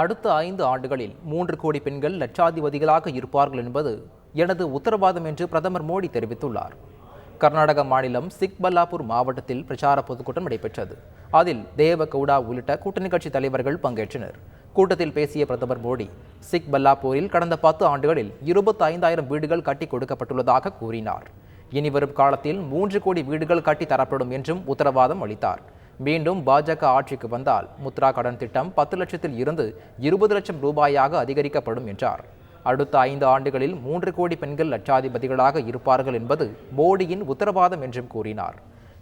அடுத்த 5 ஆண்டுகளில் 3 கோடி பெண்கள் லட்சாதிபதிகளாக இருப்பார்கள் என்பது எனது உத்தரவாதம் என்று பிரதமர் மோடி தெரிவித்துள்ளார். கர்நாடக மாநிலம் சிக்பல்லாபூர் மாவட்டத்தில் பிரச்சார பொதுக்கூட்டம் நடைபெற்றது. அதில் தேவகவுடா உள்ளிட்ட கூட்டணி கட்சி தலைவர்கள் பங்கேற்றனர். கூட்டத்தில் பேசிய பிரதமர் மோடி, சிக்பல்லாபூரில் கடந்த 10 ஆண்டுகளில் 25,000 வீடுகள் கட்டி கொடுக்கப்பட்டுள்ளதாக கூறினார். இனிவரும் காலத்தில் 3 கோடி வீடுகள் கட்டி தரப்படும் என்றும் உத்தரவாதம் அளித்தார். மீண்டும் பாஜக ஆட்சிக்கு வந்தால் முத்ரா கடன் திட்டம் 10 லட்சத்தில் இருந்து 20 லட்சம் ரூபாயாக அதிகரிக்கப்படும் என்றார். அடுத்த 5 ஆண்டுகளில் 3 கோடி பெண்கள் லட்சாதிபதிகளாக இருப்பார்கள் என்பது மோடியின் உத்தரவாதம் என்றும் கூறினார்.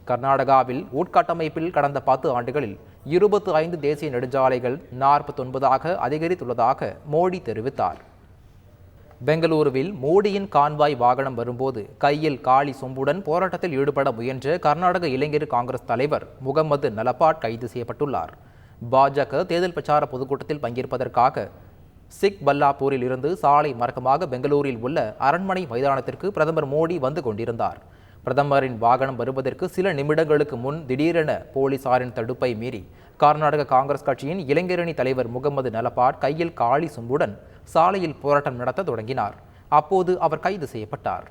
கர்நாடகாவில் உட்கட்டமைப்பில் கடந்த 10 ஆண்டுகளில் 25 தேசிய நெடுஞ்சாலைகள் 49ஆக அதிகரித்துள்ளதாக மோடி தெரிவித்தார். பெங்களூருவில் மோடியின் கான்வாய் வாகனம் வரும்போது கையில் காலி சொம்புடன் போராட்டத்தில் ஈடுபட முயன்ற கர்நாடக இளைஞர் காங்கிரஸ் தலைவர் முகமது நலபாட் கைது செய்யப்பட்டுள்ளார். பாஜக தேர்தல் பிரச்சார பொதுக்கூட்டத்தில் பங்கேற்பதற்காக சிக்பல்லாபூரில் இருந்து சாலை மார்க்கமாக பெங்களூரில் உள்ள அரண்மனை மைதானத்திற்கு பிரதமர் மோடி வந்து கொண்டிருந்தார். பிரதமரின் வாகனம் வருவதற்கு சில நிமிடங்களுக்கு முன் திடீரென போலீசாரின் தடுப்பை மீறி கர்நாடக காங்கிரஸ் கட்சியின் இளைஞரணி தலைவர் முகமது நலபாட் கையில் காலி சொம்புடன் சாலையில் போராட்டம் நடத்த தொடங்கினார். அப்போது அவர் கைது செய்யப்பட்டார்.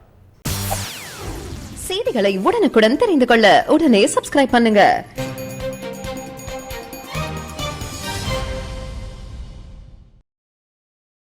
செய்திகளை உடனுக்குடன் தெரிந்து கொள்ள உடனே சப்ஸ்கிரைப் பண்ணுங்க.